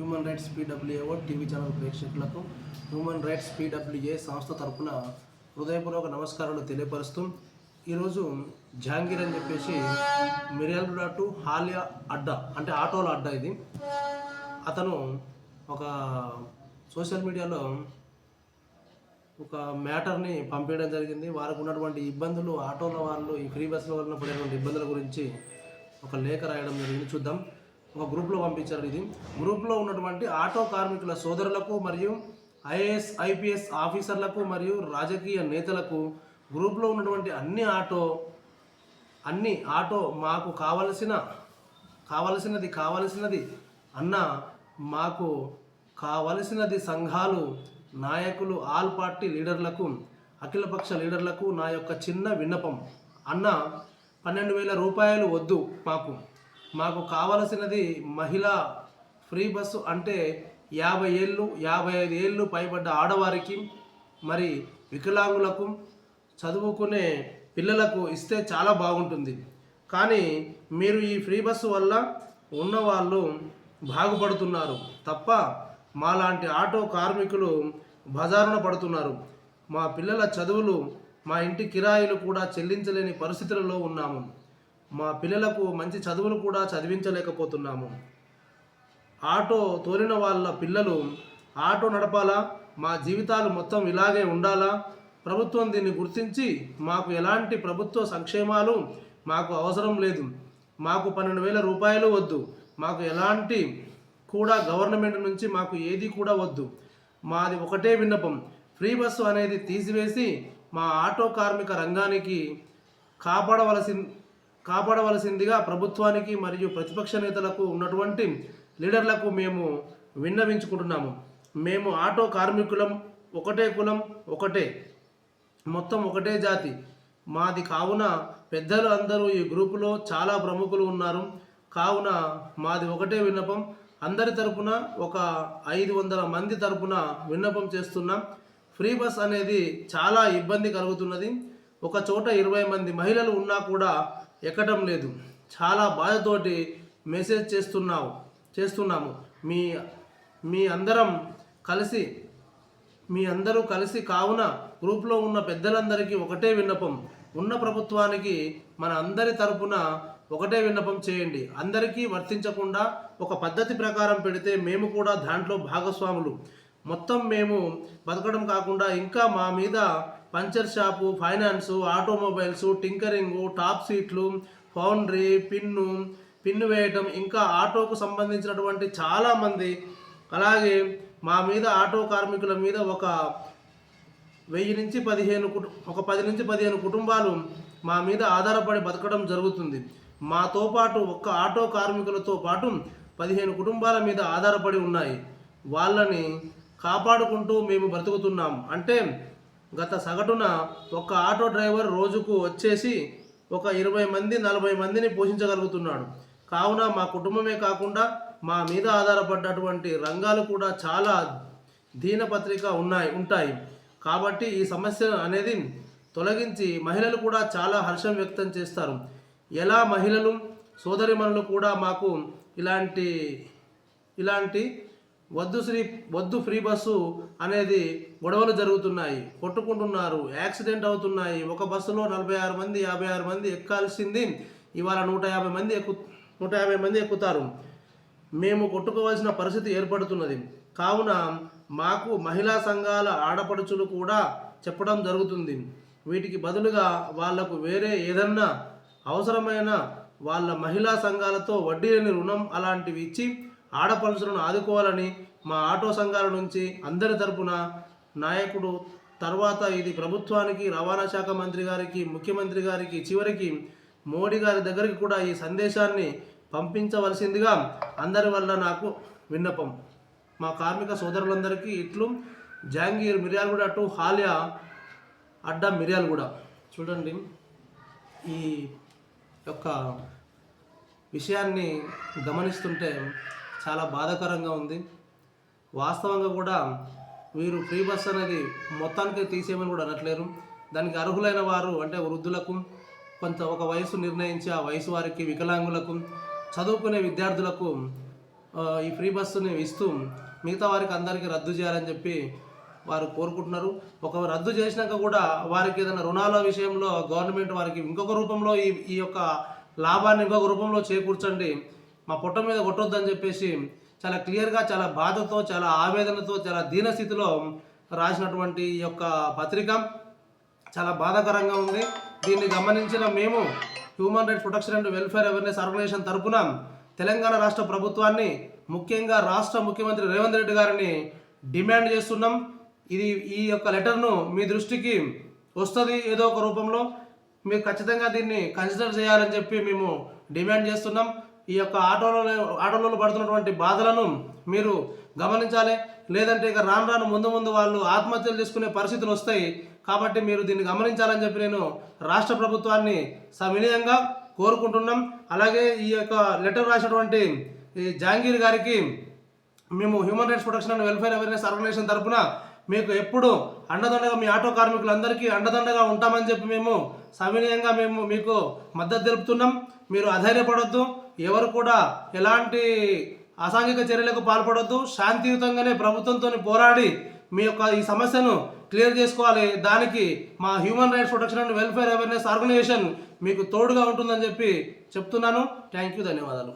Human rights PWA TV channel ప్రేక్షకులకు human rights PWA సంస్థ తరపున హృదయపూర్వక నమస్కారాలు తెలియపరుస్తూ ఈరోజు జహాంగీర్ అని చెప్పేసి మిర్యాలగూడ టు హాలియా అడ్డా అంటే ఆటోల అడ్డా ఇది. అతను ఒక సోషల్ మీడియాలో ఒక మ్యాటర్ని పంపించడం జరిగింది. వారికి ఉన్నటువంటి ఇబ్బందులు, ఆటోల వాళ్ళు ఈ ఫ్రీ బస్సుల వలన పడేటువంటి ఇబ్బందుల గురించి ఒక లేఖ రాయడం జరిగింది. చూద్దాం. ఒక గ్రూప్లో పంపించారు. ఇది గ్రూప్లో ఉన్నటువంటి ఆటో కార్మికుల సోదరులకు మరియు ఐఏఎస్ ఐపీఎస్ ఆఫీసర్లకు మరియు రాజకీయ నేతలకు, గ్రూప్లో ఉన్నటువంటి అన్ని ఆటో మాకు కావలసినది అన్న, మాకు కావలసినది సంఘాలు, నాయకులు, ఆల్ పార్టీ లీడర్లకు, అఖిలపక్ష లీడర్లకు నా యొక్క చిన్న విన్నపం. అన్న, 12,000 రూపాయలు వద్దు. మాకు కావలసినది మహిళా ఫ్రీ బస్సు అంటే 50 ఏళ్ళు 55 ఏళ్ళు పైబడ్డ ఆడవారికి, మరి వికలాంగులకు, చదువుకునే పిల్లలకు ఇస్తే చాలా బాగుంటుంది. కానీ మీరు ఈ ఫ్రీ బస్సు వల్ల ఉన్నవాళ్ళు బాగుపడుతున్నారు తప్ప మాలాంటి ఆటో కార్మికులు బజారున పడుతున్నారు. మా పిల్లల చదువులు, మా ఇంటి కిరాయిలు కూడా చెల్లించలేని పరిస్థితులలో ఉన్నాము. మా పిల్లలకు మంచి చదువులు కూడా చదివించలేకపోతున్నాము. ఆటో తోలిన వాళ్ళ పిల్లలు ఆటో నడపాలా? మా జీవితాలు మొత్తం ఇలాగే ఉండాలా? ప్రభుత్వం దీన్ని గుర్తించి మాకు ఎలాంటి ప్రభుత్వ సంక్షేమాలు మాకు అవసరం లేదు. మాకు 12,000 రూపాయలు వద్దు. మాకు ఎలాంటి కూడా గవర్నమెంట్ నుంచి మాకు ఏది కూడా వద్దు. మాది ఒకటే విన్నపం, ఫ్రీ బస్సు అనేది తీసివేసి మా ఆటో కార్మిక రంగానికి కాపాడవలసిందిగా ప్రభుత్వానికి మరియు ప్రతిపక్ష నేతలకు, ఉన్నటువంటి లీడర్లకు మేము విన్నవించుకుంటున్నాము. మేము ఆటో కార్మికులం, ఒకటే కులం, మొత్తం ఒకటే జాతి మాది. కావున పెద్దలు అందరూ ఈ గ్రూపులో చాలా ప్రముఖులు ఉన్నారు. కావున మాది ఒకటే విన్నపం. అందరి తరపున ఒక 500 మంది తరపున విన్నపం చేస్తున్నాం. ఫ్రీ బస్ అనేది చాలా ఇబ్బంది కలుగుతున్నది. ఒక చోట 20 మంది మహిళలు ఉన్నా కూడా ఎక్కడం లేదు. చాలా బాధతోటి మెసేజ్ చేస్తున్నాము. మీ అందరూ కలిసి కావున గ్రూప్లో ఉన్న పెద్దలందరికీ ఒకటే విన్నపం. ఉన్న ప్రభుత్వానికి మన అందరి తరపున ఒకటే విన్నపం చేయండి. అందరికీ వర్తించకుండా ఒక పద్ధతి ప్రకారం పెడితే మేము కూడా దాంట్లో భాగస్వాములు. మొత్తం మేము బతకడం కాకుండా ఇంకా మా మీద puncture shop, finance, automobiles, tinkering, top సీట్లు, ఫౌండరీ, పిన్ను వేయటం, ఇంకా ఆటోకు సంబంధించినటువంటి చాలామంది, అలాగే మా మీద ఆటో కార్మికుల మీద ఒక 10 నుంచి 15 కుటుంబాలు మా మీద ఆధారపడి బతకడం జరుగుతుంది. మాతో పాటు ఒక్క ఆటో కార్మికులతో పాటు 15 కుటుంబాల మీద ఆధారపడి ఉన్నాయి. వాళ్ళని కాపాడుకుంటూ మేము బ్రతుకుతున్నాం. అంటే గత సగటున ఒక ఆటో డ్రైవర్ రోజుకు వచ్చేసి ఒక 20 మంది 40 మందిని పోషించగలుగుతున్నాడు. కావున మా కుటుంబమే కాకుండా మా మీద ఆధారపడ్డటువంటి రంగాలు కూడా చాలా దీనపత్రిక ఉంటాయి. కాబట్టి ఈ సమస్య అనేది తొలగించి మహిళలు కూడా చాలా హర్షం వ్యక్తం చేస్తారు. ఎలా మహిళలు సోదరిమణులు కూడా మాకు ఇలాంటి వద్దు ఫ్రీ బస్సు అనేది గొడవలు జరుగుతున్నాయి, కొట్టుకుంటున్నారు, యాక్సిడెంట్ అవుతున్నాయి. ఒక బస్సులో 46 మంది 56 మంది ఎక్కాల్సింది ఇవాళ 150 మంది ఎక్కుతారు. మేము కొట్టుకోవాల్సిన పరిస్థితి ఏర్పడుతున్నది. కావున మాకు మహిళా సంఘాల ఆడపడుచులు కూడా చెప్పడం జరుగుతుంది. వీటికి బదులుగా వాళ్లకు వేరే ఏదన్నా అవసరమైన వాళ్ళ మహిళా సంఘాలతో వడ్డీ లేని రుణం అలాంటివి ఇచ్చి ఆడపడుచులను ఆదుకోవాలని మా ఆటో సంఘాల నుంచి అందరి తరపున నాయకుడు, తర్వాత ఇది ప్రభుత్వానికి, రవాణా శాఖ మంత్రి గారికి, ముఖ్యమంత్రి గారికి, చివరికి మోడీ గారి దగ్గరికి కూడా ఈ సందేశాన్ని పంపించవలసిందిగా అందరి వల్ల నాకు విన్నపం. మా కార్మిక సోదరులందరికీ ఇట్లు జహాంగీర్, మిర్యాలగూడ టు హాలియా అడ్డా, మిర్యాలగూడ. చూడండి, ఈ యొక్క విషయాన్ని గమనిస్తుంటే చాలా బాధాకరంగా ఉంది. వాస్తవంగా కూడా వీరు ఫ్రీ బస్ అనేది మొత్తానికి తీసేయమని కూడా అనట్లేరు. దానికి అర్హులైన వారు అంటే వృద్ధులకు, ఒక వయసు నిర్ణయించి ఆ వయసు వారికి, వికలాంగులకు, చదువుకునే విద్యార్థులకు ఈ ఫ్రీ బస్సుని ఇస్తూ మిగతా వారికి అందరికీ రద్దు చేయాలని చెప్పి వారు కోరుకుంటున్నారు. ఒక రద్దు చేసినాక కూడా వారికి ఏదైనా రుణాల విషయంలో గవర్నమెంట్ వారికి ఇంకొక రూపంలో ఈ యొక్క లాభాన్ని ఇంకొక రూపంలో చేకూర్చండి, మా పొట్ట మీద కొట్టొద్దని చెప్పేసి చాలా క్లియర్గా, చాలా బాధతో, చాలా ఆవేదనతో, చాలా దీనస్థితిలో రాసినటువంటి ఈ యొక్క పత్రిక చాలా బాధాకరంగా ఉంది. దీన్ని గమనించిన మేము human rights protection and welfare awareness organization తరఫున తెలంగాణ రాష్ట్ర ప్రభుత్వాన్ని, ముఖ్యంగా రాష్ట్ర ముఖ్యమంత్రి రేవంత్ రెడ్డి గారిని డిమాండ్ చేస్తున్నాం. ఈ యొక్క లెటర్ను మీ దృష్టికి వస్తుంది ఏదో ఒక రూపంలో, మీరు ఖచ్చితంగా దీన్ని కన్సిడర్ చేయాలని చెప్పి మేము డిమాండ్ చేస్తున్నాం. ఈ యొక్క ఆటోలలో పడుతున్నటువంటి బాధలను మీరు గమనించాలి. లేదంటే ఇక రాను ముందు వాళ్ళు ఆత్మహత్యలు చేసుకునే పరిస్థితులు వస్తాయి. కాబట్టి మీరు దీన్ని గమనించాలని చెప్పి నేను రాష్ట్ర ప్రభుత్వాన్ని సవినయంగా కోరుకుంటున్నాం. అలాగే ఈ యొక్క లెటర్ రాసినటువంటి ఈ జహాంగీర్ గారికి మేము human rights protection and welfare awareness organization తరఫున మీకు ఎప్పుడు అండదండగా, మీ ఆటో కార్మికులందరికీ అండదండగా ఉంటామని చెప్పి మేము సవినయంగా మీకు మద్దతు తెలుపుతున్నాం. మీరు అధైర్యపడొద్దు, ఎవరు కూడా ఎలాంటి అసాంఘిక చర్యలకు పాల్పడొద్దు. శాంతియుతంగానే ప్రభుత్వంతో పోరాడి మీ యొక్క ఈ సమస్యను క్లియర్ చేసుకోవాలి. దానికి మా human rights protection and welfare awareness organization మీకు తోడుగా ఉంటుందని చెప్పి చెప్తున్నాను. థ్యాంక్ యూ, ధన్యవాదాలు.